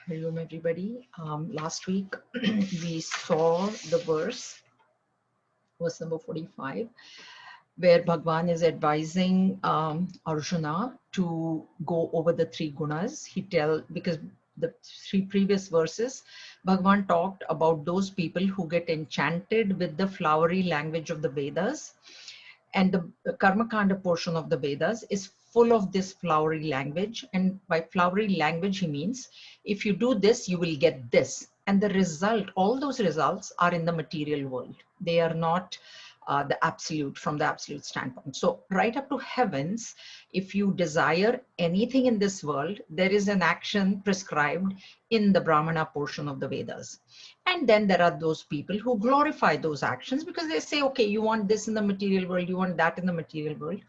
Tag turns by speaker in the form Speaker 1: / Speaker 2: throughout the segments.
Speaker 1: Hello, everybody. Last week we saw the verse number 45, where Bhagwan is advising Arjuna to go over the three gunas. Because the three previous verses, Bhagwan talked about those people who get enchanted with the flowery language of the Vedas, and the Karma Kanda portion of the Vedas is full of this flowery language. And by flowery language, he means if you do this, you will get this. And the result, all those results are in the material world. They are not the absolute, from the absolute standpoint. So right up to heavens, if you desire anything in this world, there is an action prescribed in the Brahmana portion of the Vedas. And then there are those people who glorify those actions because they say, okay, you want this in the material world, you want that in the material world,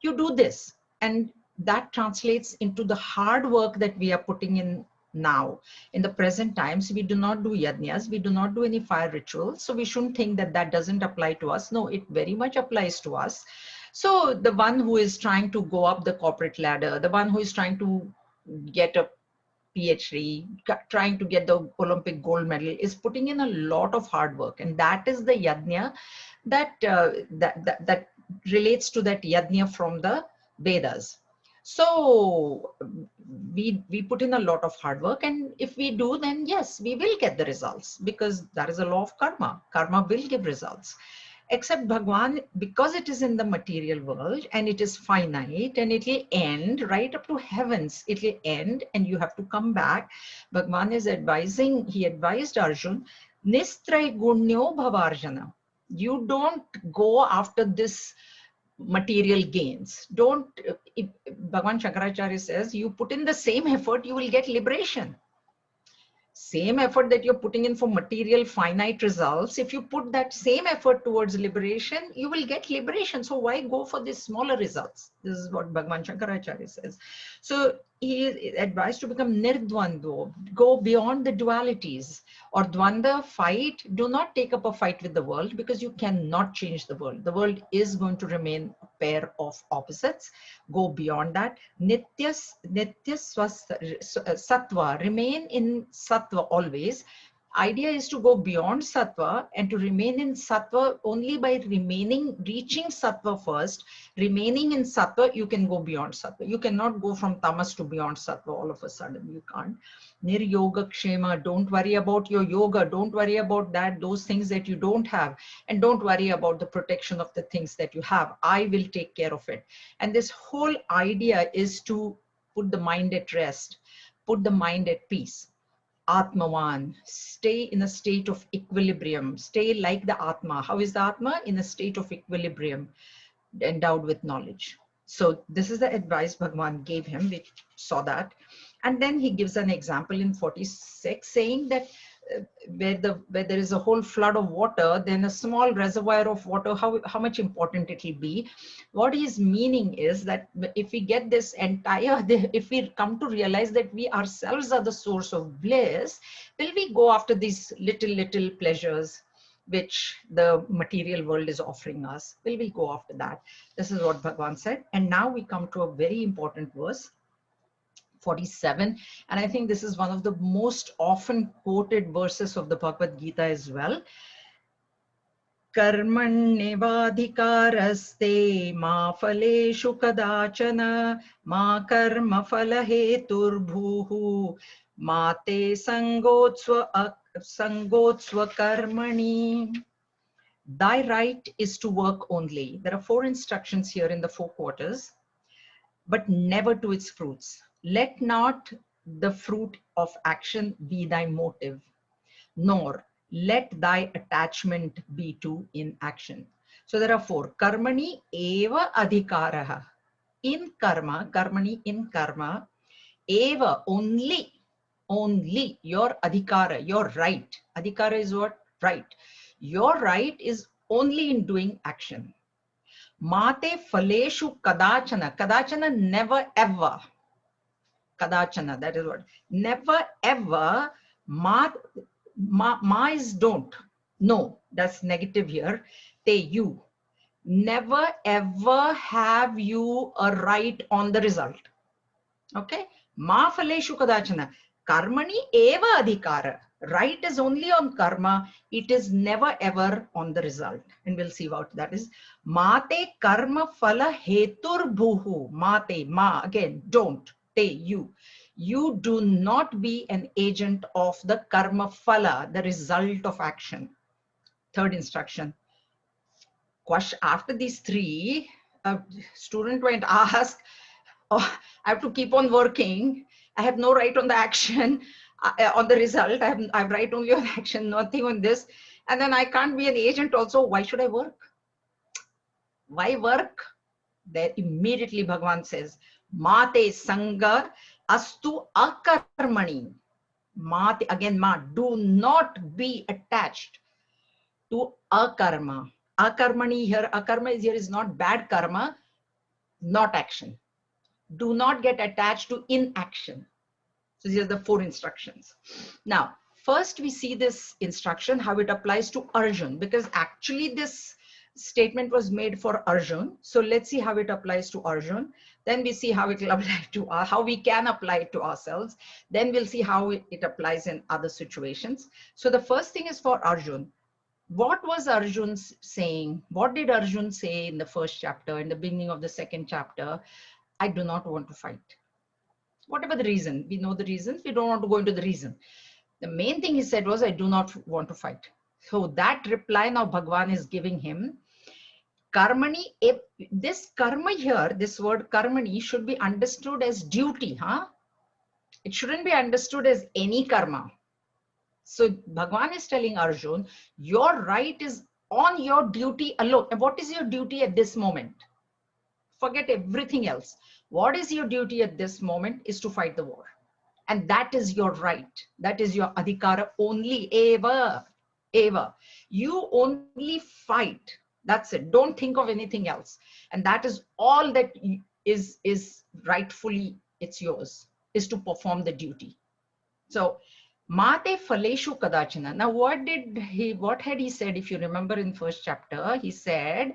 Speaker 1: you do this. And that translates into the hard work that we are putting in now. In the present times, we do not do yajnas, we do not do any fire rituals. So we shouldn't think that that doesn't apply to us. No, it very much applies to us. So the one who is trying to go up the corporate ladder, the one who is trying to get a PhD, trying to get the Olympic gold medal, is putting in a lot of hard work, and that is the yajna that relates to that yajna from the Vedas. So we put in a lot of hard work, and if we do, then yes, we will get the results, because that is a law of karma. Karma will give results. Except Bhagwan, because it is in the material world and it is finite and it will end right up to heavens, it will end and you have to come back. Bhagwan is advising, he advised Arjun, Nistray Gunyo Bhavarjana. You don't go after this material gains. Don't, Bhagwan Shankaracharya says, you put in the same effort, you will get liberation. Same effort that you're putting in for material finite results, if you put that same effort towards liberation, you will get liberation. So why go for these smaller results? This is what Bhagavan Shankaracharya says. So he is advised to become nirdvando, go beyond the dualities. Or dvanda, fight, do not take up a fight with the world, because you cannot change the world. The world is going to remain a pair of opposites. Go beyond that. Nitya sattva, remain in sattva always. Idea is to go beyond sattva and to remain in sattva only by reaching sattva first. Remaining in sattva, you can go beyond sattva. You cannot go from tamas to beyond sattva all of a sudden. You can't. Niryoga kshema, don't worry about your yoga. Don't worry about that, those things that you don't have. And don't worry about the protection of the things that you have. I will take care of it. And this whole idea is to put the mind at rest, put the mind at peace. Atmavan, stay in a state of equilibrium, stay like the Atma. How is the Atma? In a state of equilibrium, endowed with knowledge. So this is the advice Bhagwan gave him. We saw that. And then he gives an example in 46 saying that where there is a whole flood of water, then a small reservoir of water, how much important it will be. What he's meaning is that if we get this entire, if we come to realize that we ourselves are the source of bliss, will we go after these little pleasures which the material world is offering us? Will we go after that? This is what Bhagwan said. And now we come to a very important verse, 47, and I think this is one of the most often quoted verses of the Bhagavad Gita as well. Karmannevadhikaraste ma phaleshu kadachana ma karma phalaheturbhuhu ma te sangotsva karmani. Thy right is to work only. There are 4 instructions here in the 4 quarters, but never to its fruits. Let not the fruit of action be thy motive, nor let thy attachment be to inaction. So there are 4. Karmani eva adhikaraha. In karma, karmani in karma, eva only your adhikara, your right. Adhikara is what? Right. Your right is only in doing action. Mate phaleshu kadachana. Kadachana, never ever. Kadachana, that is what. Never ever. Ma is don't. No, that's negative here. Te, you. Never ever have you a right on the result. Okay? Ma phaleshu kadachana. Karmani eva adhikara. Right is only on karma. It is never ever on the result. And we'll see what that is. Mate karma phala hetur bhuhu. Mate, ma, again, don't, te, you. You do not be an agent of the karma phala, the result of action. Third instruction. Question after these three, a student went ask, oh, I have to keep on working. I have no right on the action, on the result. I have right only on action, nothing on this. And then I can't be an agent also. Why should I work? Why work? There immediately Bhagavan says, Mate Sanga Astu Akarmani. Mate, again, ma, do not be attached to akarma. Akarmani here, akarma is here is not bad karma, not action. Do not get attached to inaction. So these are the 4 instructions. Now, first we see this instruction, how it applies to Arjun, because actually this statement was made for Arjun. So let's see how it applies to Arjun. Then we see how it will apply to how we can apply it to ourselves. Then we'll see how it applies in other situations. So the first thing is for Arjun. What was Arjun saying? What did Arjun say in the first chapter, in the beginning of the second chapter? I do not want to fight. Whatever the reason, we know the reasons, we don't want to go into the reason. The main thing he said was, I do not want to fight. So that reply now Bhagavan is giving him. Karmani, this karma here, this word karmani should be understood as duty, huh? It shouldn't be understood as any karma. So Bhagavan is telling Arjun, your right is on your duty alone. And what is your duty at this moment? Forget everything else. What is your duty at this moment is to fight the war. And that is your right. That is your adhikara only, eva. You only fight. That's it. Don't think of anything else. And that is all that is rightfully, it's yours, is to perform the duty. So, Mate Faleshu Kadachana. Now, what had he said? If you remember in first chapter, he said,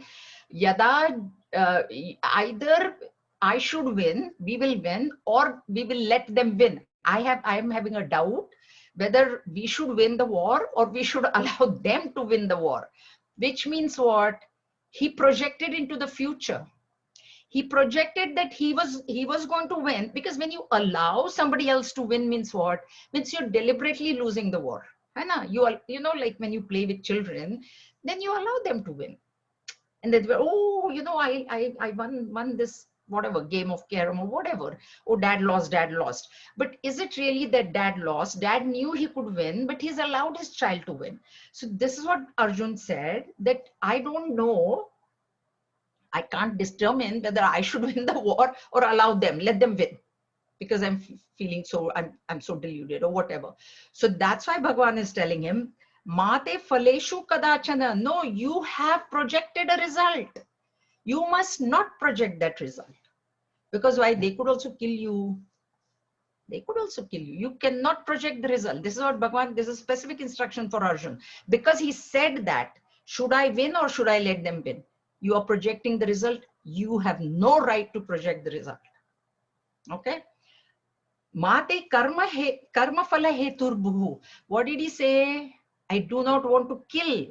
Speaker 1: Yada, either I should win, we will win, or we will let them win. I am having a doubt whether we should win the war or we should allow them to win the war. Which means what? He projected into the future. He projected that he was going to win, because when you allow somebody else to win means what? Means you're deliberately losing the war. You know, like when you play with children, then you allow them to win. And then, oh, you know, I won this whatever game of carom or whatever. Oh, dad lost. But is it really that dad lost? Dad knew he could win, but he's allowed his child to win. So this is what Arjun said, that I don't know. I can't determine whether I should win the war or allow them, let them win, because I'm feeling so, I'm so deluded or whatever. So that's why Bhagavan is telling him, Mate Faleshu Kadachana. No, you have projected a result. You must not project that result. Because why? They could also kill you. They could also kill you. You cannot project the result. This is what Bhagavan, this is a specific instruction for Arjun. Because he said that, should I win or should I let them win? You are projecting the result. You have no right to project the result. Okay? Mate karma phala hetur bhuhu. What did he say? I do not want to kill.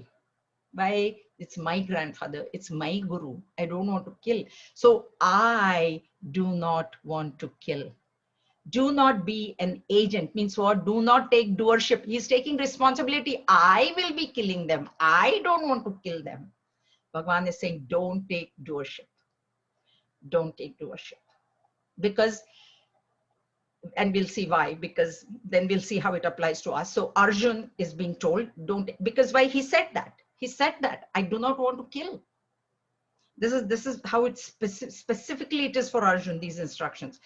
Speaker 1: Why? It's my grandfather. It's my guru. I don't want to kill. So I do not want to kill. Do not be an agent. Means what? Do not take doership. He's taking responsibility. I will be killing them. I don't want to kill them. Bhagavan is saying, don't take doership. Don't take doership. Because, and we'll see why, because then we'll see how it applies to us. So Arjun is being told, don't, because why? He said that. He said that, I do not want to kill. This is how it's specifically it is for Arjun, these instructions.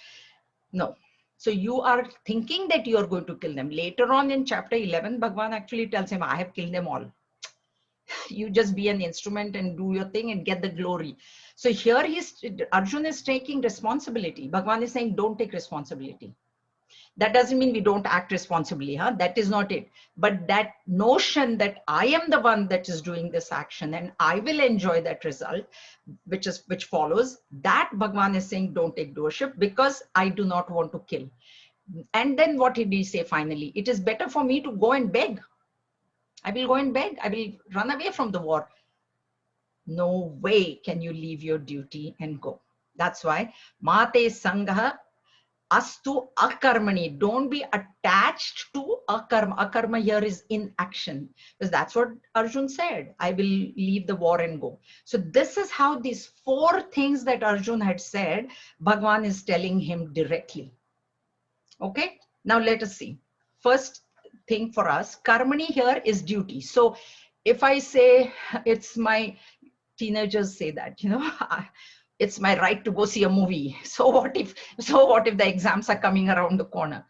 Speaker 1: No. So you are thinking that you are going to kill them. Later on in chapter 11, Bhagavan actually tells him, I have killed them all. You just be an instrument and do your thing and get the glory. So here Arjun is taking responsibility. Bhagavan is saying, don't take responsibility. That doesn't mean we don't act responsibly. That is not it. But that notion that I am the one that is doing this action and I will enjoy that result, which follows, that Bhagavan is saying, don't take doership, because I do not want to kill. And then what did he say finally? It is better for me to go and beg. I will go and beg. I will run away from the war. No way can you leave your duty and go. That's why Mate Sangha Astu Akarmani. Don't be attached to Akarma. Akarma here is inaction. Because that's what Arjun said. I will leave the war and go. So this is how these 4 things that Arjun had said, Bhagwan is telling him directly. Okay, now let us see. First thing for us, karmani here is duty. So if I say it's my, teenagers say that, you know, it's my right to go see a movie. So what if the exams are coming around the corner?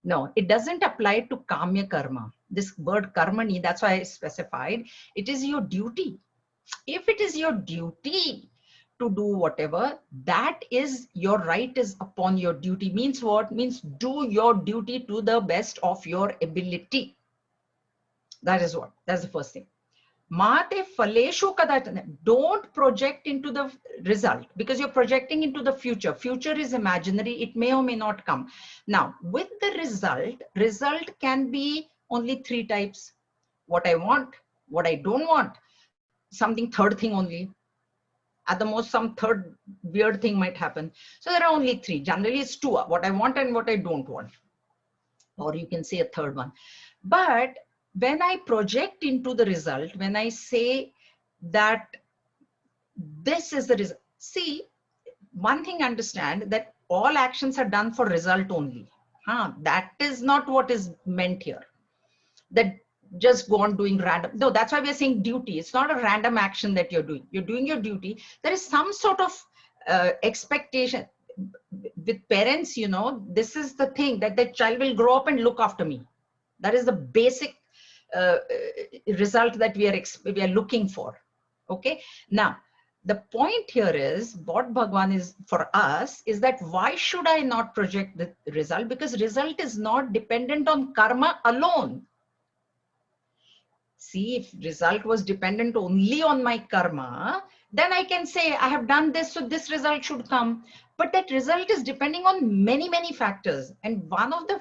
Speaker 1: No, it doesn't apply to kamya karma. This word karmani, that's why I specified, it is your duty. If it is your duty to do whatever, that is your right is upon your duty. Means what? Means do your duty to the best of your ability. That is what. That's the first thing. Mate faleshu kadatana. Don't project into the result, because you're projecting into the future. Future is imaginary. It may or may not come. Now, with the result can be only 3 types. What I want, what I don't want, something third thing only. At the most, some third weird thing might happen. So there are only 3. Generally, it's 2, what I want and what I don't want. Or you can say a third one. But when I project into the result, when I say that this is the result, see, one thing, understand that all actions are done for result only. That is not what is meant here. That just go on doing random. No, that's why we're saying duty. It's not a random action that you're doing. You're doing your duty. There is some sort of expectation. With parents, you know, this is the thing, that the child will grow up and look after me. That is the basic result that we are looking for. Okay. Now, the point here is, what Bhagwan is for us is that why should I not project the result? Because result is not dependent on karma alone. See, if result was dependent only on my karma, then I can say I have done this, so this result should come. But that result is depending on many, many factors. And one of the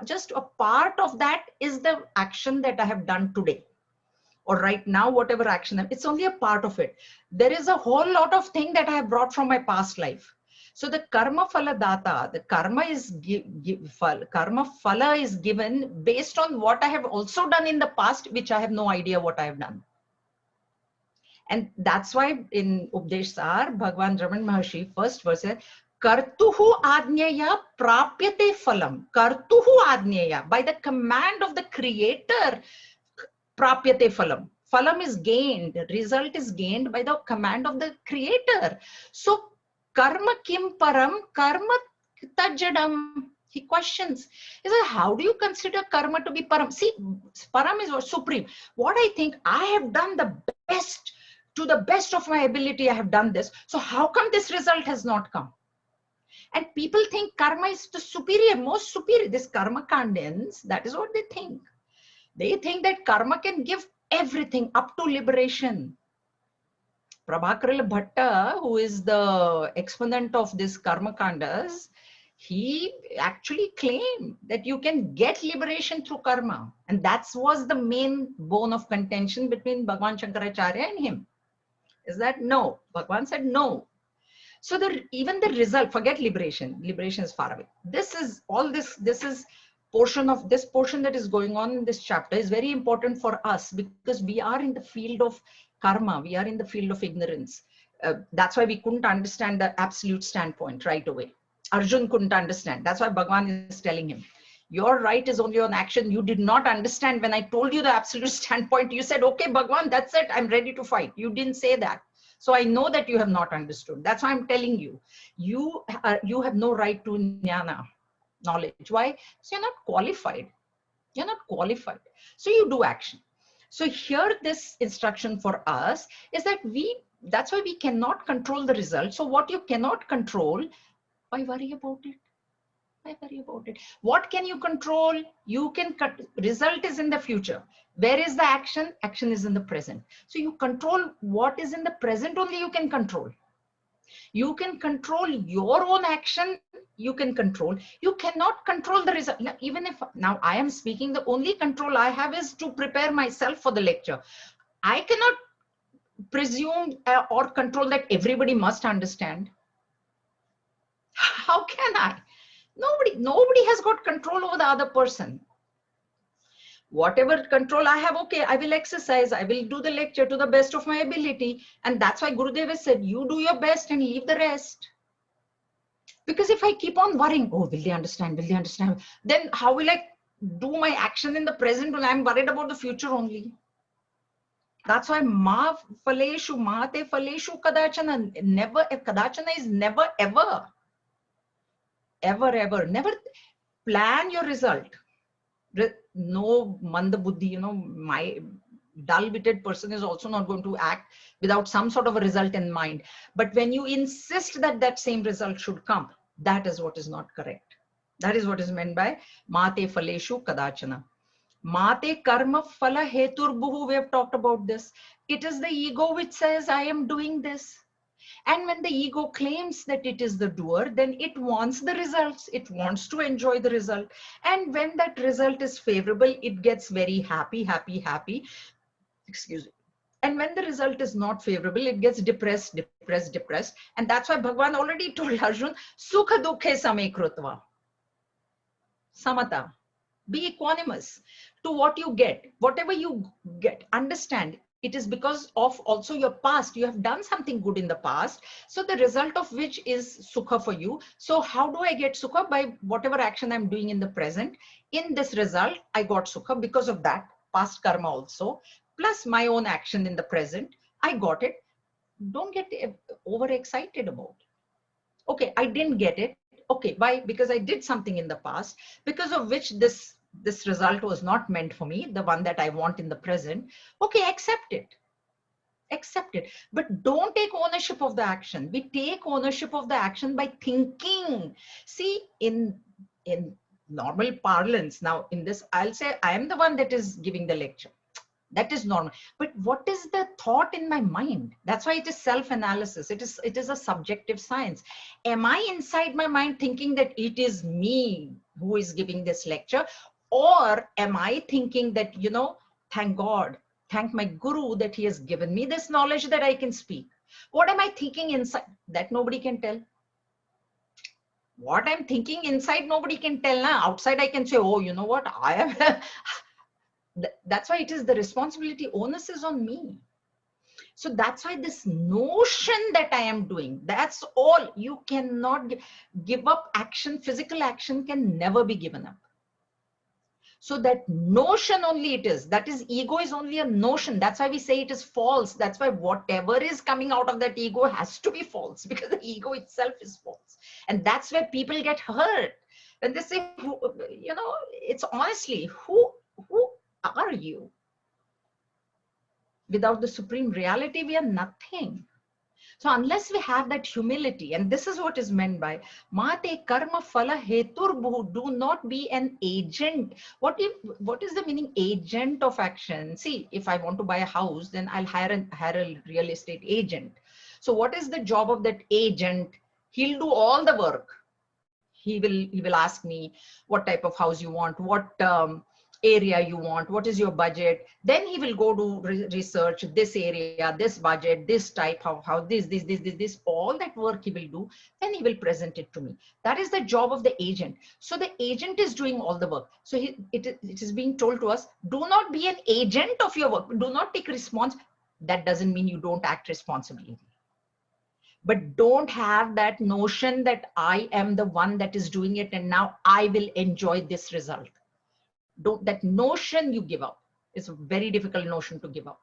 Speaker 1: just a part of that is the action that I have done today. Or right now, whatever action, it's only a part of it. There is a whole lot of things that I have brought from my past life. So the karma phala data, the karma is karma phala is given based on what I have also done in the past, which I have no idea what I have done. And that's why in Updesh Sar, Bhagwan Raman Maharshi, first verse says, Kartuhu adnyaya prapyate phalam. Kartuhu adnyaya, by the command of the creator, prapyate phalam. Phalam is gained, result is gained by the command of the creator. So karma kim param, karma tajadam. He questions. He says, how do you consider karma to be param? See, param is what? Supreme. What I think, I have done the best, to the best of my ability, I have done this. So how come this result has not come? And people think karma is the superior, most superior. This karma kandans, that is what they think. They think that karma can give everything up to liberation. Prabhakarala Bhatta, who is the exponent of this karma kandas, he actually claimed that you can get liberation through karma. And that was the main bone of contention between Bhagwan Shankaracharya and him. Is that no? Bhagwan said no. So even the result, forget liberation. Liberation is far away. This is all this is portion that is going on in this chapter is very important for us, because we are in the field of karma. We are in the field of ignorance. That's why we couldn't understand the absolute standpoint right away. Arjun couldn't understand. That's why Bhagwan is telling him, your right is only on action. You did not understand when I told you the absolute standpoint. You said, okay, Bhagwan, that's it. I'm ready to fight. You didn't say that. So I know that you have not understood. That's why I'm telling you, you have no right to jnana, knowledge. Why? So you're not qualified. You're not qualified. So you do action. So here, this instruction for us is that that's why we cannot control the result. So what you cannot control, why worry about it? Why worry about it? What can you control? You can result is in the future. Where is the action? Action is in the present. So you control what is in the present only you can control. You can control your own action. You can control. You cannot control the result. Now, even if now I am speaking, the only control I have is to prepare myself for the lecture. I cannot presume or control that everybody must understand. How can I? Nobody has got control over the other person. Whatever control I have, okay, I will exercise, I will do the lecture to the best of my ability. And that's why Gurudev has said, you do your best and leave the rest. Because if I keep on worrying, oh, will they understand? Will they understand? Then how will I do my action in the present when I'm worried about the future only? That's why ma faleshu, mate faleshu kadachana. Never, kadachana is never, ever. Ever, ever. Never plan your result. No manda buddhi, my dull-witted person is also not going to act without some sort of a result in mind. But when you insist that that same result should come, that is what is not correct. That is what is meant by mate faleshu kadachana. Mate karma phala hetur buhu. We have talked about this. It is the ego which says, I am doing this. And when the ego claims that it is the doer, then it wants the results. It wants to enjoy the result. And when that result is favorable, it gets very happy, happy, happy. Excuse me. And when the result is not favorable, it gets depressed, depressed, depressed. And that's why Bhagavan already told Arjun, Sukha dukhe same krutva. Samata. Be equanimous to what you get. Whatever you get, understand it is because of also your past. You have done something good in the past. So the result of which is sukha for you. So how do I get sukha? By whatever action I'm doing in the present. In this result, I got sukha because of that past karma also. Plus my own action in the present. I got it. Don't get overexcited about it. Okay, I didn't get it. Okay, why? Because I did something in the past, because of which this result was not meant for me, the one that I want in the present. Okay, accept it. Accept it. But don't take ownership of the action. We take ownership of the action by thinking. See, in normal parlance, now in this, I'll say I am the one that is giving the lecture. That is normal. But what is the thought in my mind? That's why it is self-analysis. It is a subjective science. Am I inside my mind thinking that it is me who is giving this lecture? Or am I thinking that, thank God, thank my guru that he has given me this knowledge that I can speak? What am I thinking inside? That nobody can tell. What I'm thinking inside, nobody can tell. Now, outside, I can say, oh, you know what? I am... That's why it is the responsibility, onus is on me. So that's why this notion that I am doing, that's all. You cannot give up action. Physical action can never be given up. So that notion only it is. That is, ego is only a notion. That's why we say it is false. That's why whatever is coming out of that ego has to be false, because the ego itself is false. And that's where people get hurt. And they say, it's honestly, who are you? Without the supreme reality, we are nothing. So unless we have that humility, and this is what is meant by mate karma phala hetur bhu, do not be an agent. What is the meaning agent of action? See, if I want to buy a house, then I'll hire a real estate agent. So what is the job of that agent? He'll do all the work. He will ask me what type of house you want, what area you want, what is your budget. Then he will go do research, this area, this budget, this type, how this, all that work he will do. Then he will present it to me. That is the job of the agent. So the agent is doing all the work. So it is being told to us, do not be an agent of your work. Do not take response. That doesn't mean you don't act responsibly. But don't have that notion that I am the one that is doing it and now I will enjoy this result. That notion you give up. It's a very difficult notion to give up.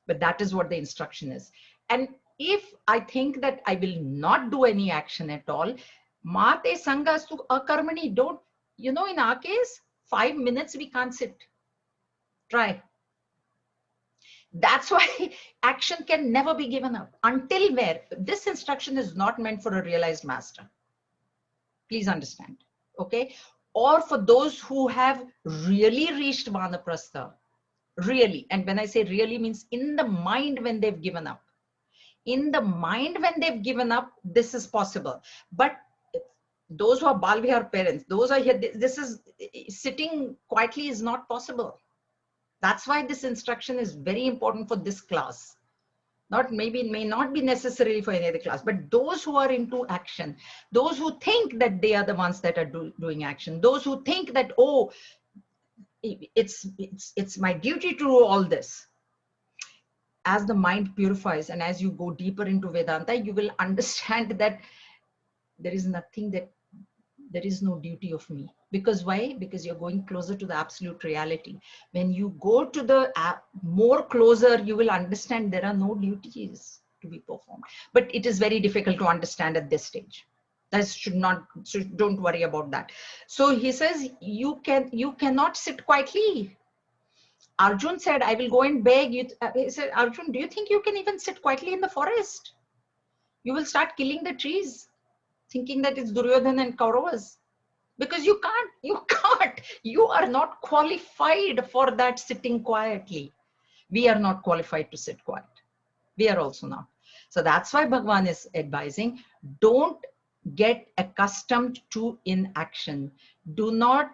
Speaker 1: But that is what the instruction is. And if I think that I will not do any action at all, mate sangastu akarmani, don't, in our case, 5 minutes we can't sit. Try. That's why action can never be given up. Until where? This instruction is not meant for a realized master. Please understand. Okay? Or for those who have really reached Vanaprastha. Really. And when I say really, means in the mind when they've given up. in the mind when they've given up, this is possible. But those who are Balvihar parents, those are here, this is sitting quietly is not possible. That's why this instruction is very important for this class. Not maybe, it may not be necessarily for any other class, but those who are into action, those who think that they are the ones that are doing action, those who think that, oh, it's my duty to do all this. As the mind purifies and as you go deeper into Vedanta, you will understand that there is nothing, that there is no duty of me. Because why? Because you're going closer to the absolute reality. When you go to the more closer, you will understand there are no duties to be performed. But it is very difficult to understand at this stage. That should not, so don't worry about that. So he says, you cannot sit quietly. Arjun said, I will go and beg you. He said, Arjun, do you think you can even sit quietly in the forest? You will start killing the trees, thinking that it's Duryodhana and Kauravas. Because you can't. You are not qualified for that sitting quietly. We are not qualified to sit quiet. We are also not. So that's why Bhagavan is advising, don't get accustomed to inaction. Do not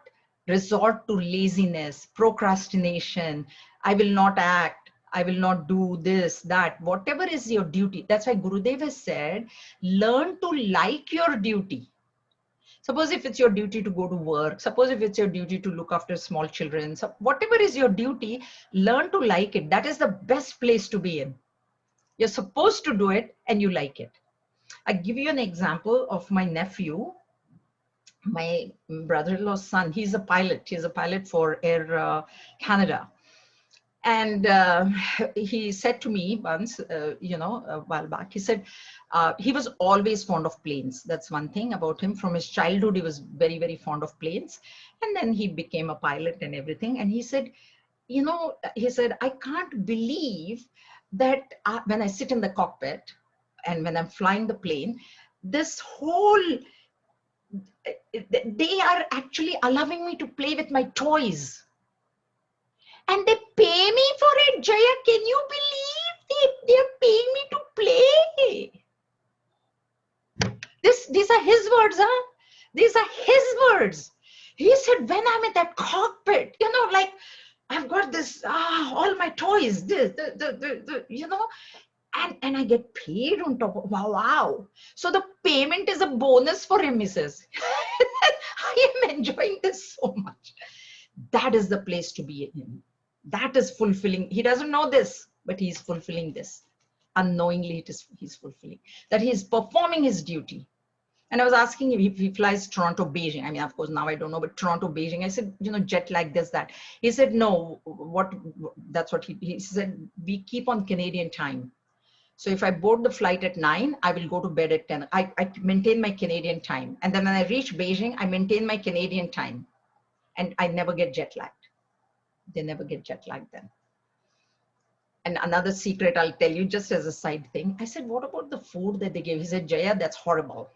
Speaker 1: resort to laziness, procrastination. I will not act. I will not do this, that, whatever is your duty. That's why Gurudev has said, learn to like your duty. Suppose if it's your duty to go to work, suppose if it's your duty to look after small children, so whatever is your duty, learn to like it. That is the best place to be in. You're supposed to do it and you like it. I give you an example of my nephew, my brother-in-law's son. He's a pilot. He's a pilot for Air Canada. And he said to me once, a while back, he said, he was always fond of planes. That's one thing about him. From his childhood, he was very, very fond of planes. And then he became a pilot and everything. And he said, I can't believe that when I sit in the cockpit and when I'm flying the plane, this whole, they are actually allowing me to play with my toys. And they pay me for it, Jaya. Can you believe they're paying me to play? These are his words, huh? These are his words. He said, when I'm in that cockpit, like I've got this, all my toys, and I get paid on top of, wow. So the payment is a bonus for him, he says. I am enjoying this so much. That is the place to be in. That is fulfilling. He doesn't know this, but he's fulfilling this. Unknowingly, he's fulfilling. That he's performing his duty. And I was asking him if he flies Toronto, Beijing. I mean, of course, now I don't know, but Toronto, Beijing. I said, jet lag, this, that. He said, no, that's what he said, we keep on Canadian time. So if I board the flight at 9, I will go to bed at 10. I maintain my Canadian time. And then when I reach Beijing, I maintain my Canadian time. And I never get jet lagged. They never get jet lagged then. And another secret I'll tell you just as a side thing. I said, what about the food that they gave? He said, Jaya, that's horrible.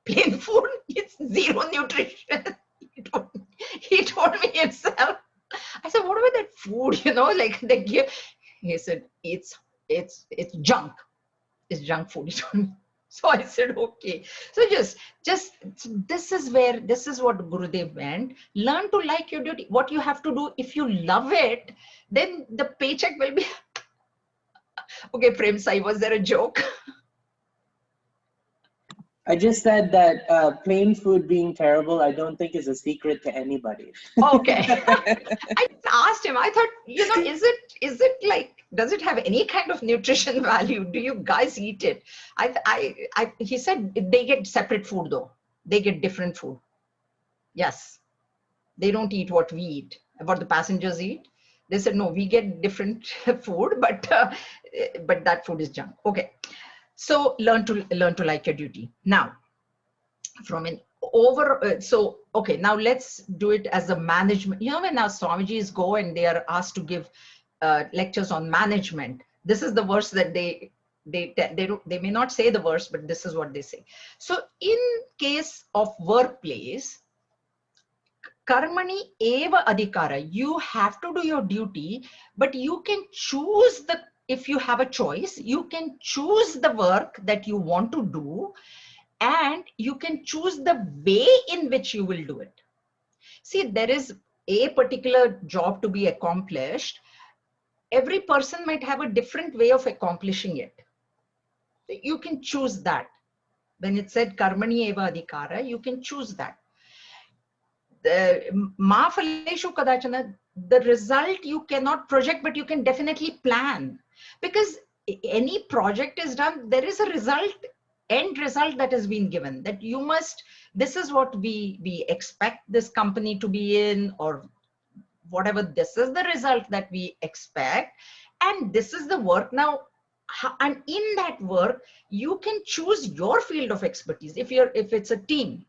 Speaker 1: Plain food, it's zero nutrition. He told me himself. I said, what about that food, like they give? He said, it's junk. It's junk food, he told me. So I said, okay. So just this is what Gurudev meant. Learn to like your duty. What you have to do, if you love it, then the paycheck will be. Okay, Prem Sai, was there a joke?
Speaker 2: I just said that plain food being terrible, I don't think is a secret to anybody.
Speaker 1: Okay. I asked him, I thought, is it like, does it have any kind of nutrition value? Do you guys eat it? He said they get separate food though. They get different food. Yes. They don't eat what we eat, what the passengers eat. They said, no, we get different food, but that food is junk. Okay. So learn to like your duty. Now, from an okay, now let's do it as a management. When our Swamijis go and they are asked to give lectures on management, this is the verse that they may not say the verse, but this is what they say. So in case of workplace, karmani eva adhikara, you have to do your duty, but you can choose if you have a choice, you can choose the work that you want to do, and you can choose the way in which you will do it. See, there is a particular job to be accomplished. Every person might have a different way of accomplishing it. You can choose that. When it said karmani eva adhikara, you can choose that. Ma phaleshu kadachana, the result you cannot project, but you can definitely plan. Because any project is done, there is a result, end result that has been given, that you must, this is what we expect this company to be in, or whatever, this is the result that we expect, and this is the work. Now, and in that work, you can choose your field of expertise. If it's a team,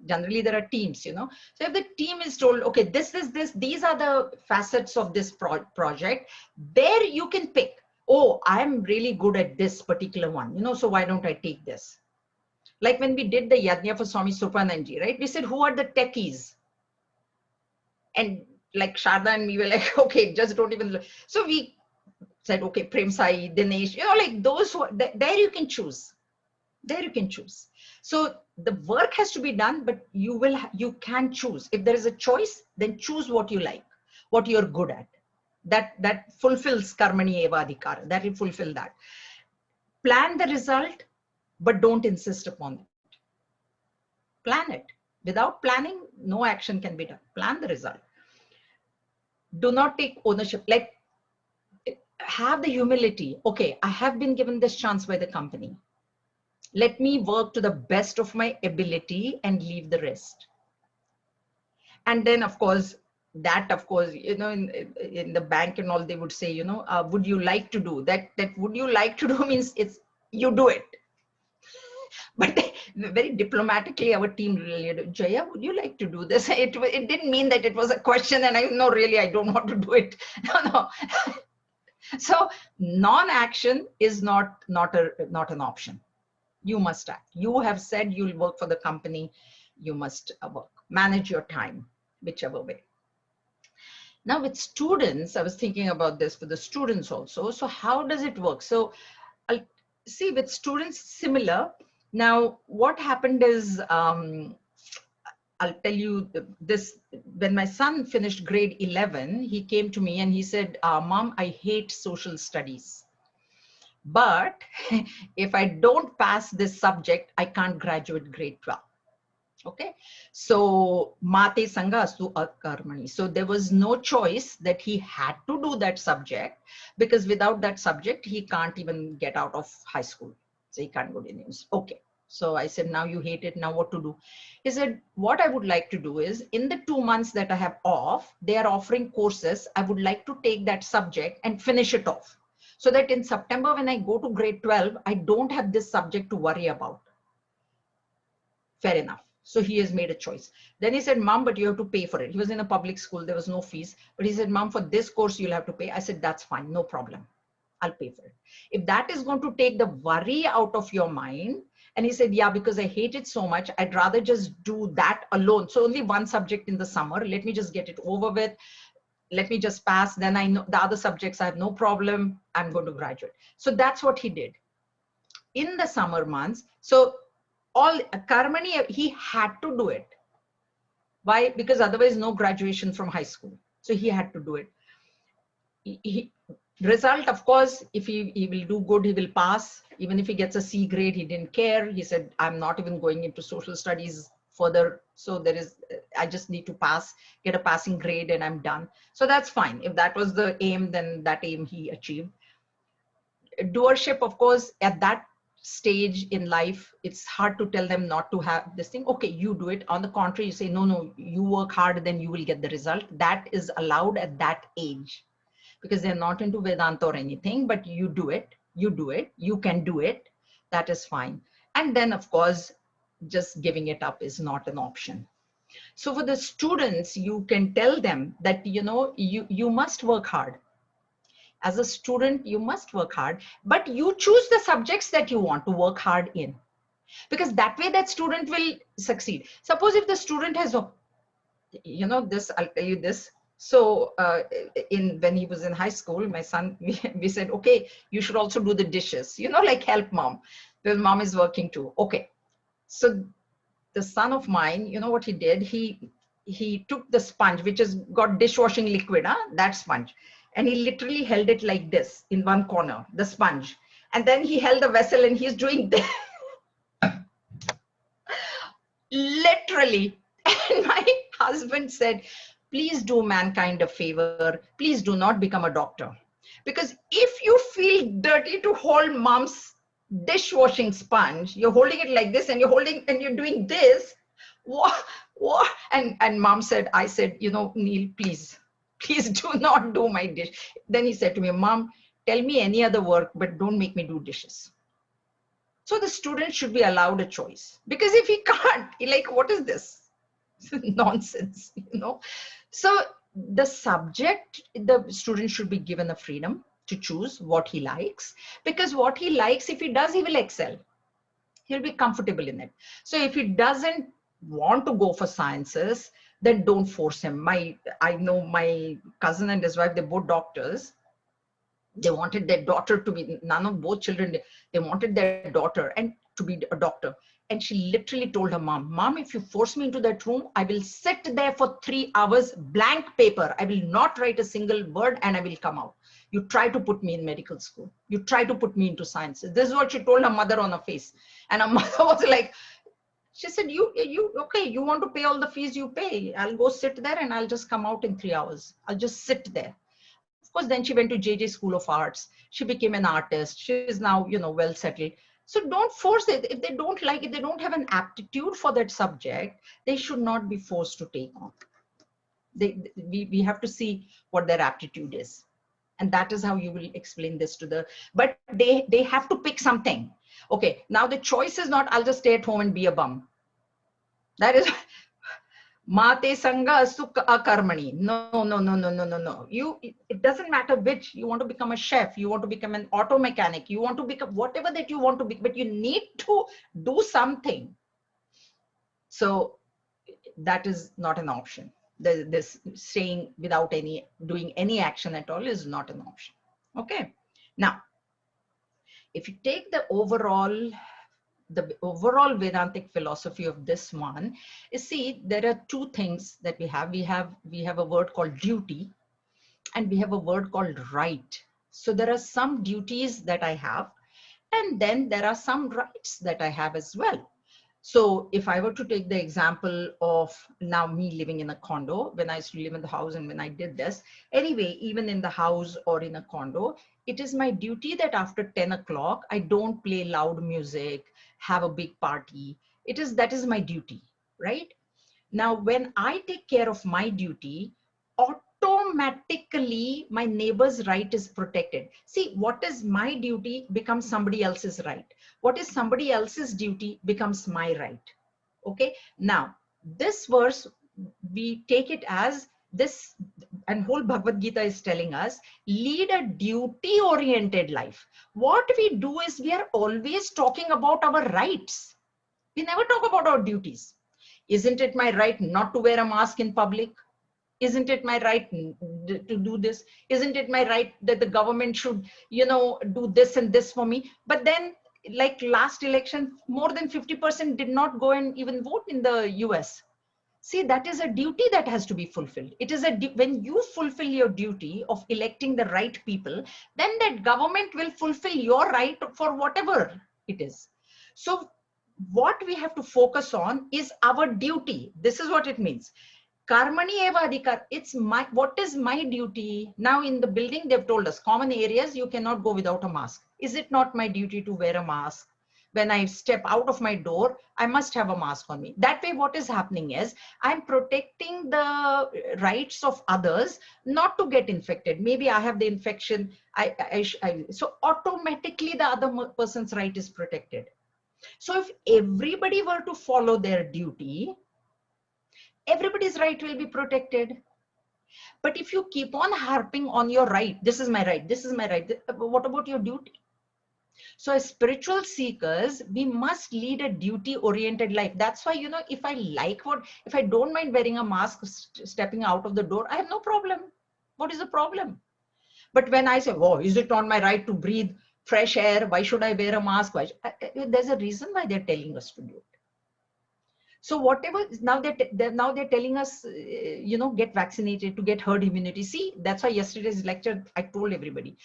Speaker 1: generally there are teams, you know. So if the team is told, okay, this is this, these are the facets of this project, there you can pick, oh, I'm really good at this particular one, you know, so why don't I take this? Like when we did the yajna for Swami Sopananji, right? We said, who are the techies? And like Sharda and we were like, okay, just don't even look. So we said, okay, Prem Sai, Dinesh, you know, like those who, there you can choose. There you can choose. So the work has to be done, but you can choose. If there is a choice, then choose what you like, what you're good at. That fulfills karmani eva adhikara. That will fulfill that. Plan the result, but don't insist upon it. Plan it. Without planning, no action can be done. Plan the result. Do not take ownership. Like, have the humility. Okay, I have been given this chance by the company. Let me work to the best of my ability and leave the rest. And then, of course, you know, in the bank and all, they would say, you know, would you like to do that? That would you like to do means it's, you do it. But very diplomatically, our team really, Jaya, would you like to do this? It didn't mean that it was a question and I know, really, I don't want to do it. No. So non-action is not an option. You must act. You have said you'll work for the company. You must work. Manage your time, whichever way. Now with students, I was thinking about this for the students also. So how does it work? So I'll see with students similar. Now what happened is, I'll tell you this, when my son finished grade 11, he came to me and he said, Mom, I hate social studies. But if I don't pass this subject, I can't graduate grade 12. Okay. So Mate Sangha Astu Akarmani. So there was no choice that he had to do that subject, because without that subject, he can't even get out of high school. So he can't go to news. Okay. So I said, now you hate it. Now what to do? He said, what I would like to do is, in the 2 months that I have off, they are offering courses. I would like to take that subject and finish it off, so that in September, when I go to grade 12, I don't have this subject to worry about. Fair enough. So he has made a choice. Then he said, Mom, but you have to pay for it. He was in a public school. There was no fees. But he said, Mom, for this course, you'll have to pay. I said, that's fine. No problem. I'll pay for it. If that is going to take the worry out of your mind. And he said, yeah, because I hate it so much, I'd rather just do that alone. So only one subject in the summer. Let me just get it over with. Let me just pass. Then I know the other subjects, I have no problem. I'm going to graduate. So that's what he did in the summer months. So all Karmani, he had to do it. Why? Because otherwise no graduation from high school. So he had to do it. Result, of course, if he will do good, he will pass. Even if he gets a C grade, he didn't care. He said, I'm not even going into social studies further. So I just need to pass, get a passing grade, and I'm done. So that's fine. If that was the aim, then that aim he achieved. Doership, of course, at that stage in life, it's hard to tell them not to have this thing. Okay, you do it. On the contrary, you say, no, you work hard, then you will get the result. That is allowed at that age, because they're not into Vedanta or anything, but you do it, you can do it. That is fine. And then, of course, just giving it up is not an option. So for the students, you can tell them that, you must work hard. As a student, you must work hard, but you choose the subjects that you want to work hard in, because that way that student will succeed. Suppose if the student has, this, I'll tell you this. So when he was in high school, my son, we said, okay, you should also do the dishes, like help mom, because mom is working too. Okay. So the son of mine, what he did? He took the sponge, which has got dishwashing liquid, that sponge, and he literally held it like this in one corner, the sponge. And then he held the vessel and he's doing this. Literally. And my husband said, please do mankind a favor. Please do not become a doctor. Because if you feel dirty to hold mom's dishwashing sponge, you're holding it like this and you're doing this. What? And mom said, I said, Neil, please do not do my dish. Then he said to me, Mom, tell me any other work, but don't make me do dishes. So the student should be allowed a choice, because if he can't, like, what is this? Nonsense, So the student should be given a freedom to choose what he likes, because what he likes, if he does, he will excel. He'll be comfortable in it. So if he doesn't want to go for sciences, then don't force him. I know my cousin and his wife, they're both doctors. They wanted their daughter to be, none of both children, they wanted their daughter and to be a doctor. And she literally told her mom, if you force me into that room, I will sit there for 3 hours, blank paper. I will not write a single word and I will come out. You try to put me in medical school. You try to put me into sciences. This is what she told her mother on her face. And her mother was like, she said, okay, you want to pay all the fees, you pay. I'll go sit there and I'll just come out in 3 hours. I'll just sit there. Of course, then she went to JJ School of Arts. She became an artist. She is now, well settled. So don't force it. If they don't like it, they don't have an aptitude for that subject, they should not be forced to take on. We have to see what their aptitude is. And that is how you will explain this but they have to pick something. Okay, now the choice is not, I'll just stay at home and be a bum. That is Mate Sangha Sukha Akarmani. No. It doesn't matter which. You want to become a chef, you want to become an auto mechanic, you want to become whatever that you want to be, but you need to do something. So that is not an option. This staying without doing any action at all is not an option. Okay. Now, if you take the overall Vedantic philosophy of this one is, see, there are two things that we have. We have a word called duty and we have a word called right. So there are some duties that I have, and then there are some rights that I have as well. So if I were to take the example of now me living in a condo, when I used to live in the house and when I did this, anyway, even in the house or in a condo, it is my duty that after 10 o'clock, I don't play loud music, have a big party. That is my duty, right? Now, when I take care of my duty, automatically my neighbor's right is protected. See, what is my duty becomes somebody else's right. What is somebody else's duty becomes my right. Okay. Now, this verse, we take it as this, and whole Bhagavad Gita is telling us, lead a duty oriented life. What we do is we are always talking about our rights. We never talk about our duties. Isn't it my right not to wear a mask in public? Isn't it my right to do this? Isn't it my right that the government should, do this and this for me? But then, like last election, more than 50% did not go and even vote in the US. See, that is a duty that has to be fulfilled. It is when you fulfill your duty of electing the right people, then that government will fulfill your right for whatever it is. So what we have to focus on is our duty. This is what it means. Karmani eva adhikar. What is my duty? Now in the building, they've told us common areas, you cannot go without a mask. Is it not my duty to wear a mask? When I step out of my door, I must have a mask on me. That way, what is happening is I'm protecting the rights of others not to get infected. Maybe I have the infection. So automatically the other person's right is protected. So if everybody were to follow their duty, everybody's right will be protected. But if you keep on harping on your right, this is my right, this is my right, what about your duty? So as spiritual seekers, we must lead a duty-oriented life. That's why, if I don't mind wearing a mask, stepping out of the door, I have no problem. What is the problem? But when I say, "Oh, is it on my right to breathe fresh air? Why should I wear a mask?" There's a reason why they're telling us to do it. So whatever now they're telling us, get vaccinated to get herd immunity. See, that's why yesterday's lecture I told everybody.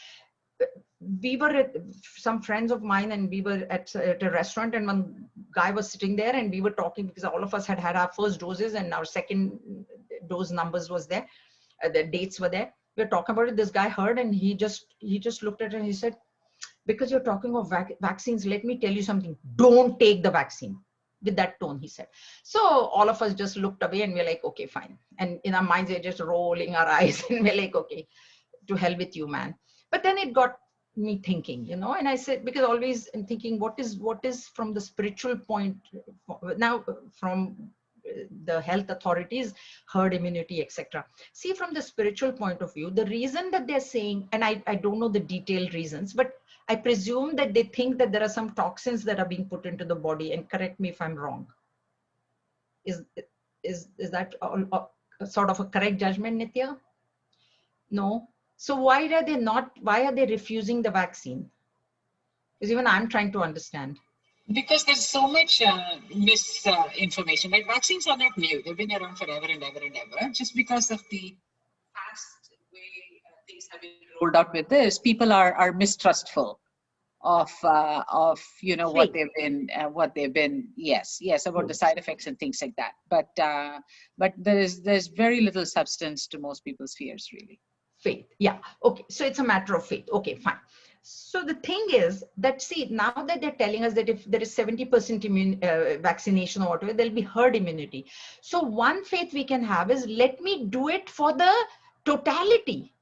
Speaker 1: We were at some friends of mine, and we were at a restaurant, and one guy was sitting there, and we were talking because all of us had our first doses and our second dose numbers was there, the dates were there. We were talking about it. This guy heard, and he just looked at it and he said, "Because you're talking of vaccines, let me tell you something. Don't take the vaccine." With that tone, he said. So all of us just looked away, and we're like, okay, fine. And in our minds, we're just rolling our eyes, and we're like, okay, to hell with you, man. But then it got me thinking, and I said, because always I'm thinking, what is from the spiritual point now, from the health authorities, herd immunity, etc. See, from the spiritual point of view, the reason that they're saying, and I don't know the detailed reasons, but I presume that they think that there are some toxins that are being put into the body, and correct me if I'm wrong. Is that sort of a correct judgment, Nitya? No. So why are they refusing the vaccine? Because even I'm trying to understand.
Speaker 3: Because there's so much misinformation. Like, vaccines are not new. They've been around forever and ever and ever. Just because of the fast way things have been rolled out with this, people are mistrustful of what they've been yes about the side effects and things like that. But there's very little substance to most people's fears, really.
Speaker 1: Faith. Yeah. Okay. So it's a matter of faith. Okay, fine. So the thing is that, see, now that they're telling us that if there is 70% vaccination or whatever, there'll be herd immunity. So one faith we can have is, let me do it for the totality.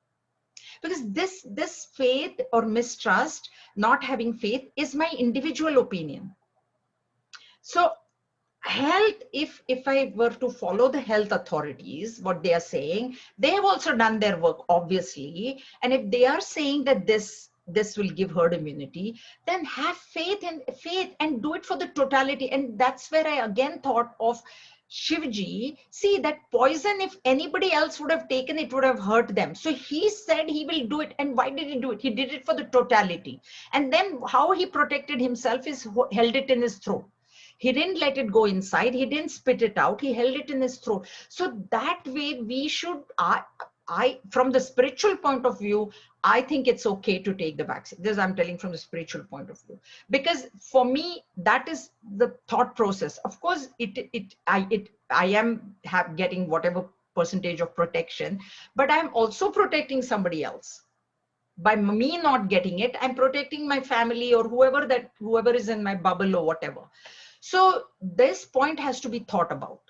Speaker 1: Because this faith or mistrust, not having faith, is my individual opinion. So health, if I were to follow the health authorities, what they are saying, they have also done their work, obviously. And if they are saying that this will give herd immunity, then have faith and do it for the totality. And that's where I again thought of Shivji. See, that poison, if anybody else would have taken it, would have hurt them. So he said he will do it. And why did he do it? He did it for the totality. And then how he protected himself is held it in his throat. He didn't let it go inside. He didn't spit it out. He held it in his throat. So that way we should, from the spiritual point of view, I think it's okay to take the vaccine. This I'm telling from the spiritual point of view, because for me, that is the thought process. Of course, I am getting whatever percentage of protection, but I'm also protecting somebody else. By me not getting it, I'm protecting my family or whoever is in my bubble or whatever. So this point has to be thought about.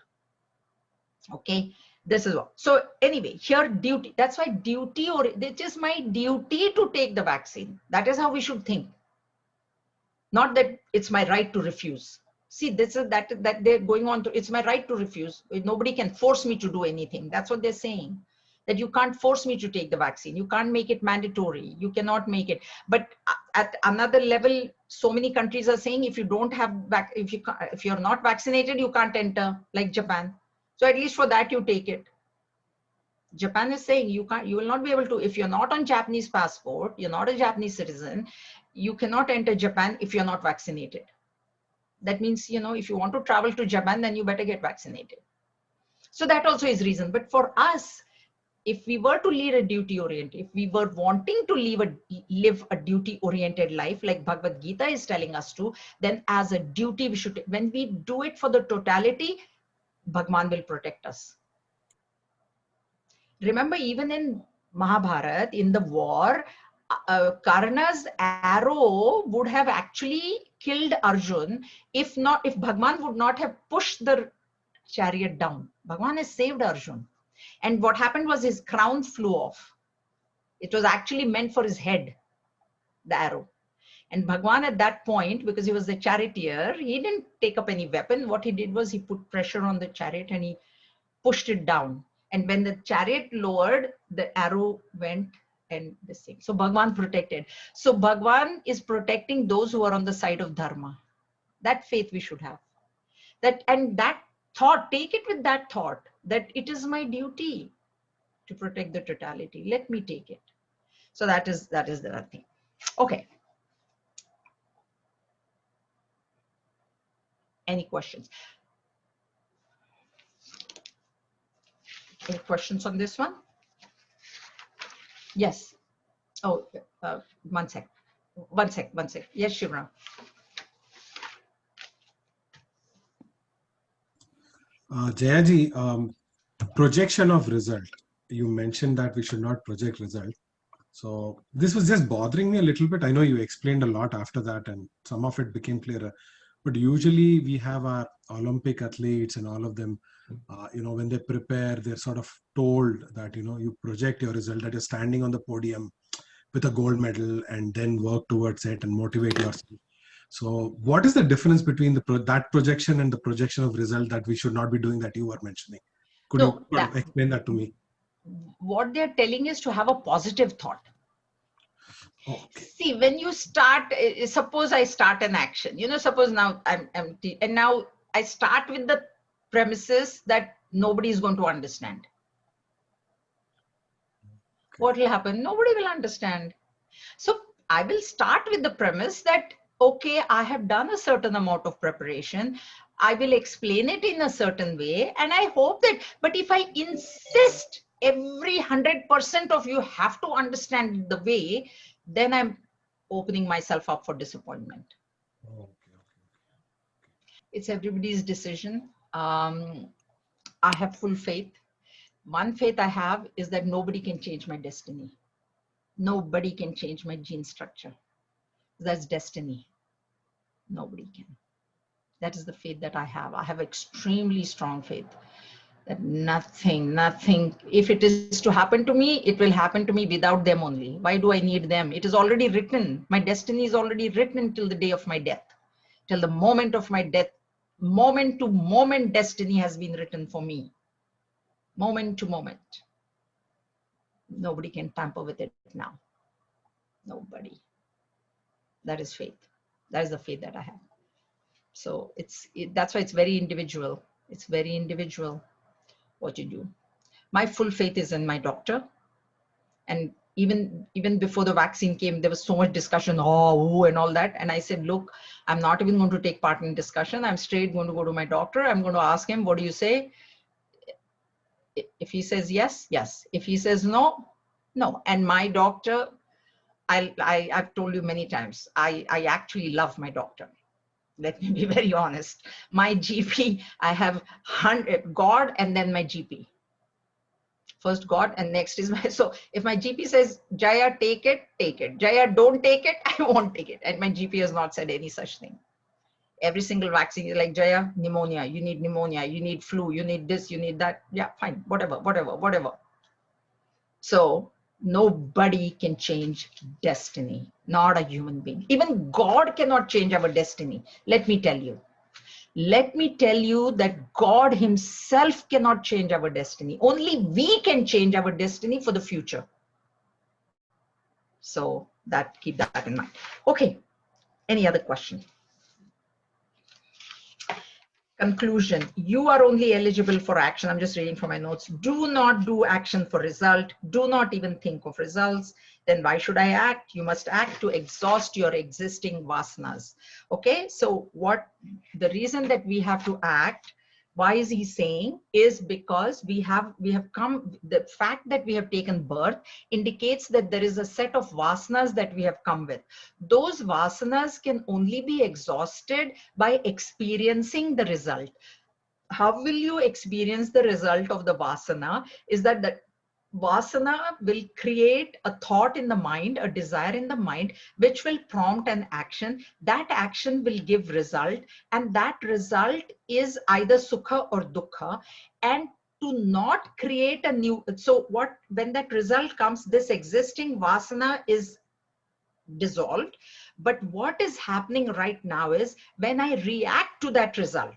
Speaker 1: Okay, this is what. So anyway, here duty. That's why duty, or it is my duty to take the vaccine. That is how we should think. Not that it's my right to refuse. See, this is that they're going on to. It's my right to refuse. Nobody can force me to do anything. That's what they're saying. That you can't force me to take the vaccine. You can't make it mandatory. You cannot make it. But at another level, so many countries are saying if you don't have if you're not vaccinated, you can't enter, like Japan. So at least for that, you take it. Japan is saying you will not be able to, if you're not on Japanese passport, you're not a Japanese citizen, you cannot enter Japan if you're not vaccinated. That means, if you want to travel to Japan, then you better get vaccinated. So that also is reason. But for us, if we were to lead a duty-oriented, if we were wanting to live a duty-oriented life, like Bhagavad Gita is telling us to, then as a duty, we should, when we do it for the totality, Bhagwan will protect us. Remember, even in Mahabharata, in the war, Karna's arrow would have actually killed Arjun if Bhagwan would not have pushed the chariot down. Bhagwan has saved Arjun. And what happened was his crown flew off. It was actually meant for his head, the arrow. And Bhagwan at that point, because he was the charioteer, he didn't take up any weapon. What he did was he put pressure on the chariot and he pushed it down. And when the chariot lowered, the arrow went and this thing. So Bhagwan protected. So Bhagwan is protecting those who are on the side of dharma. That faith we should have. That, and that thought, take it with that thought that it is my duty to protect the totality. Let me take it. So that is the thing. Okay. Any questions? Any questions on this one? Yes. Oh, one sec. Yes, Shivram.
Speaker 4: Jayaji, projection of result. You mentioned that we should not project result. So this was just bothering me a little bit. I know you explained a lot after that and some of it became clearer. But usually we have our Olympic athletes and all of them, when they prepare, they're sort of told that, you project your result, that you're standing on the podium with a gold medal and then work towards it and motivate yourself. So what is the difference between that projection and the projection of result that we should not be doing that you were mentioning? Could you explain that to me?
Speaker 1: What they're telling is to have a positive thought.
Speaker 4: Okay.
Speaker 1: See, when you start, suppose I start an action, suppose now I'm and now I start with the premises that nobody is going to understand. Okay. What will happen? Nobody will understand. So I will start with the premise that, okay, I have done a certain amount of preparation. I will explain it in a certain way. And I hope that, but if I insist every 100% of you have to understand the way, then I'm opening myself up for disappointment.
Speaker 4: Okay.
Speaker 1: It's everybody's decision. I have full faith. One faith I have is that nobody can change my destiny. Nobody can change my gene structure. That's destiny. Nobody can. That is the faith that I have. I have extremely strong faith that nothing, if it is to happen to me, it will happen to me without them only. Why do I need them? It is already written. My destiny is already written till the day of my death, till the moment of my death. Moment to moment destiny has been written for me. Moment to moment. Nobody can tamper with it now. Nobody. That is faith. That is the faith that I have. So that's why it's very individual. It's very individual what you do. My full faith is in my doctor. And even before the vaccine came, there was so much discussion, and all that. And I said, look, I'm not even going to take part in discussion. I'm straight going to go to my doctor. I'm going to ask him, what do you say? If he says yes, yes. If he says no, no. And my doctor, I've told you many times, I actually love my doctor. Let me be very honest. My GP, I have God and then my GP. First God and next is my, so if my GP says, Jaya, take it, take it. Jaya, don't take it, I won't take it. And my GP has not said any such thing. Every single vaccine is like, Jaya, pneumonia, you need flu, you need this, you need that. Yeah, fine, whatever. So nobody can change destiny, not a human being. Even God cannot change our destiny. Let me tell you that God himself cannot change our destiny. Only we can change our destiny for the future. So keep that in mind. Okay. Any other question? Conclusion. You are only eligible for action. I'm just reading from my notes. Do not do action for result. Do not even think of results. Then why should I act? You must act to exhaust your existing vasanas. Okay, so the reason that we have to act, why is he saying, is because we have come, the fact that we have taken birth indicates that there is a set of vasanas that we have come with. Those vasanas can only be exhausted by experiencing the result. How will you experience the result of the vasana? Is that the vasana will create a thought in the mind, a desire in the mind, which will prompt an action. That action will give result, and that result is either sukha or dukkha. And to not create a new, so when that result comes, this existing vasana is dissolved. But what is happening right now is when I react to that result,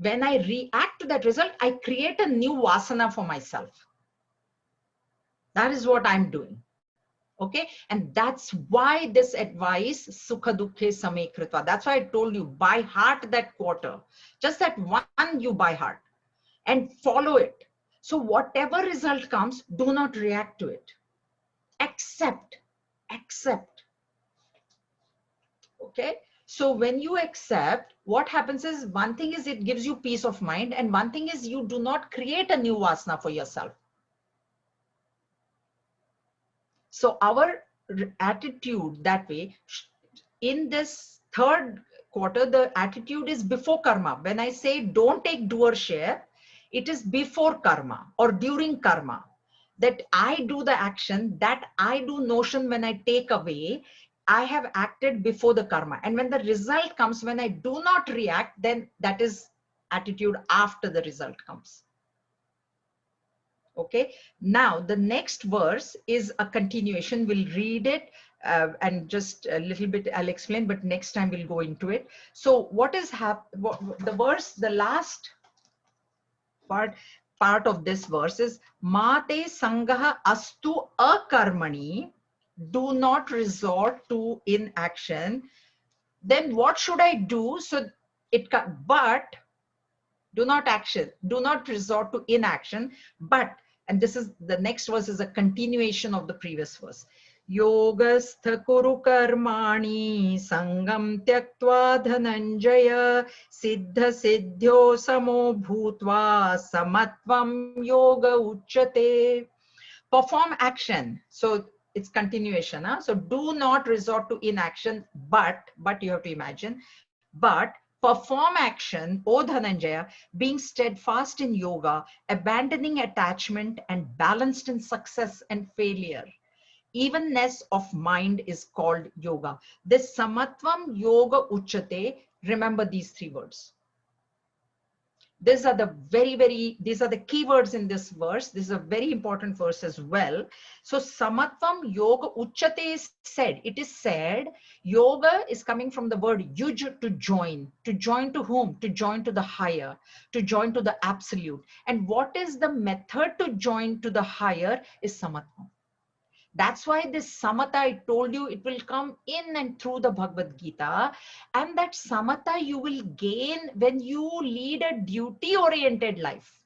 Speaker 1: I create a new vasana for myself. That is what I'm doing. Okay, and that's why this advice, sukha dukkhe same kritva, that's why I told you, by heart that quarter, just that one you by heart and follow it. So whatever result comes, do not react to it. Accept. Okay, so when you accept, what happens is, one thing is it gives you peace of mind, and one thing is you do not create a new vasana for yourself. So our attitude that way, in this third quarter, the attitude is before karma. When I say don't take doer share, it is before karma or during karma. That I do the action, that I do notion when I take away, I have acted before the karma. And when the result comes, when I do not react, then that is attitude after the result comes. Okay, now the next verse is a continuation. We'll read it and just a little bit I'll explain, but next time we'll go into it. So what is the verse, the last part of this verse is Mate Sangaha Astu Akarmani, do not resort to inaction. Then what should I do? So but do not resort to inaction, but, and this is the next verse is a continuation of the previous verse. Yogastha kuru karmani sangam tyaktva dhananjaya siddha siddhyo samo bhutva samatvam yoga uchyate. Perform action. So it's continuation. Huh? So do not resort to inaction, but you have to imagine, but perform action, O Dhananjaya, being steadfast in yoga, abandoning attachment and balanced in success and failure. Evenness of mind is called yoga. This samatvam yoga uchyate, remember these three words. These are these are the key words in this verse. This is a very important verse as well. So samatvam yoga uchyate is said. It is said, yoga is coming from the word yuj, to join. To join to whom? To join to the higher, to join to the absolute. And what is the method to join to the higher is samatvam. That's why this samatha, I told you, it will come in and through the Bhagavad Gita. And that samatha you will gain when you lead a duty-oriented life.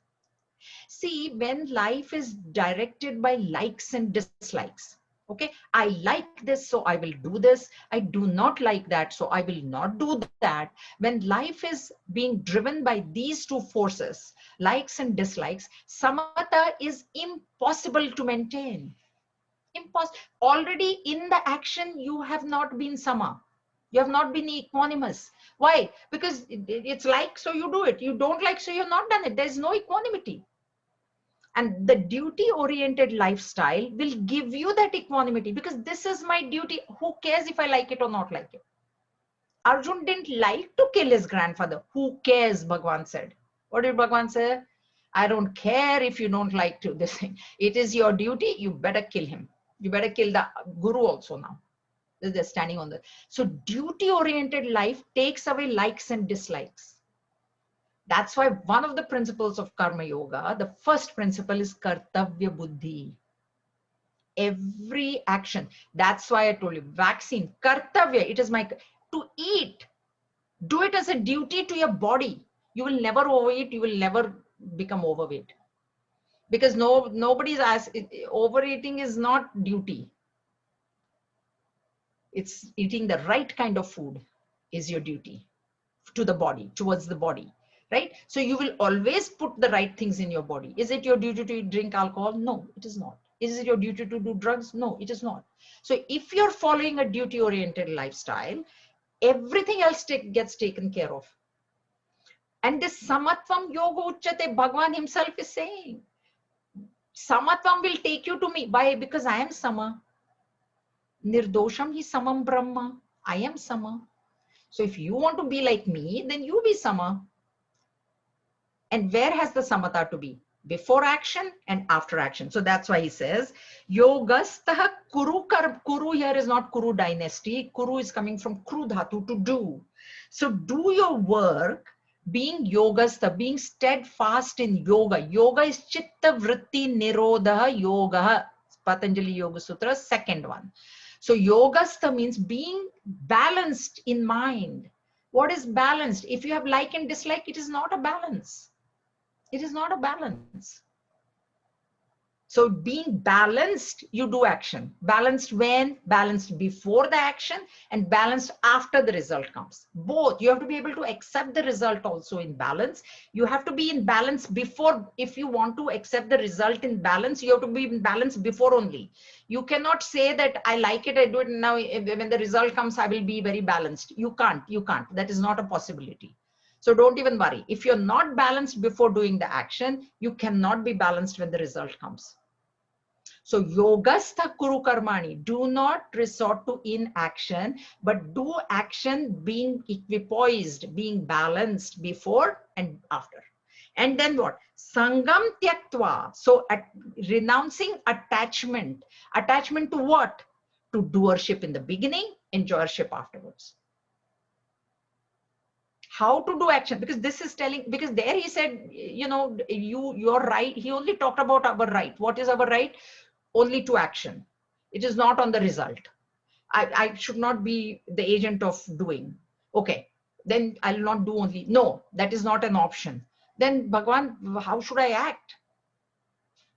Speaker 1: See, when life is directed by likes and dislikes, okay, I like this, so I will do this. I do not like that, so I will not do that. When life is being driven by these two forces, likes and dislikes, samatha is impossible to maintain. Already in the action, you have not been sama. You have not been equanimous. Why? Because it's like, so you do it. You don't like, so you've not done it. There's no equanimity. And the duty-oriented lifestyle will give you that equanimity, because this is my duty. Who cares if I like it or not like it? Arjun didn't like to kill his grandfather. Who cares, Bhagwan said. What did Bhagwan say? I don't care if you don't like to this thing. It is your duty. You better kill him. You better kill the guru also now. They're standing on the. So duty-oriented life takes away likes and dislikes. That's why one of the principles of Karma Yoga, the first principle is Kartavya Buddhi. Every action. That's why I told you, vaccine, Kartavya, it is my, to eat. Do it as a duty to your body. You will never overeat. You will never become overweight. Because nobody's overeating is not duty. It's eating the right kind of food is your duty to the body, towards the body, right? So you will always put the right things in your body. Is it your duty to drink alcohol? No, it is not. Is it your duty to do drugs? No, it is not. So if you're following a duty-oriented lifestyle, everything else gets taken care of. And this samatvam yoga uchyate, Bhagwan himself is saying, samatvam will take you to me. Why? Because I am sama. Nirdosham hi samam brahma. I am sama. So if you want to be like me, then you be sama. And where has the samatha to be? Before action and after action. So that's why he says, Yogastaha kuru. Kuru here is not Kuru dynasty. Kuru is coming from Kru dhatu, to do. So do your work being yogastha, being steadfast in yoga. Yoga is chitta vritti nirodha yoga. Patanjali Yoga Sutra, second one. So yogastha means being balanced in mind. What is balanced? If you have like and dislike, it is not a balance. It is not a balance. So being balanced, you do action. Balanced when? Balanced before the action and balanced after the result comes. Both. You have to be able to accept the result also in balance. You have to be in balance before. If you want to accept the result in balance, you have to be in balance before only. You cannot say that I like it, I do it now. When the result comes, I will be very balanced. You can't. You can't. That is not a possibility. So don't even worry. If you're not balanced before doing the action, you cannot be balanced when the result comes. So yogastha kuru karmani, do not resort to inaction, but do action being equipoised, being balanced before and after. And then what? Sangam tyaktva. So renouncing attachment. Attachment to what? To doership in the beginning, enjoyership afterwards. How to do action, because this is telling, because there he said, you're right. He only talked about our right. What is our right? Only to action. It is not on the result. I should not be the agent of doing. Okay, then I'll not do only. No, that is not an option. Then Bhagavan, how should I act?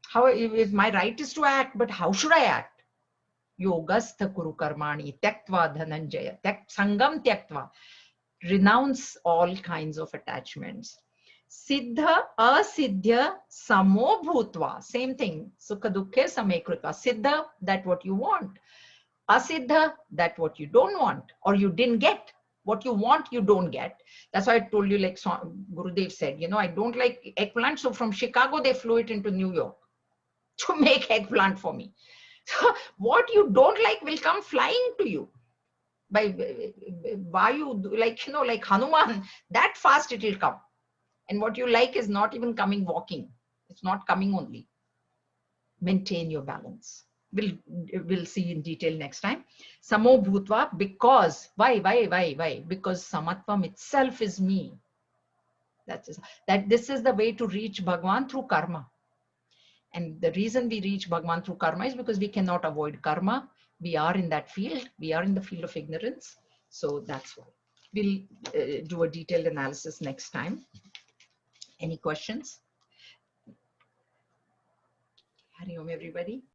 Speaker 1: How, if my right is to act, but how should I act? Yogastha kuru karmani tyaktva dhananjaya sangam tyaktva. Renounce all kinds of attachments. Siddha asiddhya samo bhutva. Same thing. Sukha dukkhe same krutva. Siddha, that what you want. Asiddha, that what you don't want or you didn't get. What you want, you don't get. That's why I told you, like Gurudev said, I don't like eggplant. So from Chicago, they flew it into New York to make eggplant for me. So what you don't like will come flying to you. By Vayu, like Hanuman, that fast it will come. And what you like is not even coming walking. It's not coming only. Maintain your balance. We'll see in detail next time. Samo bhutva, because why? Because samatvam itself is me. This is the way to reach Bhagwan through karma. And the reason we reach Bhagwan through karma is because we cannot avoid karma. We are in that field. We are in the field of ignorance. So that's why. We'll do a detailed analysis next time. Any questions? Hari Om, everybody.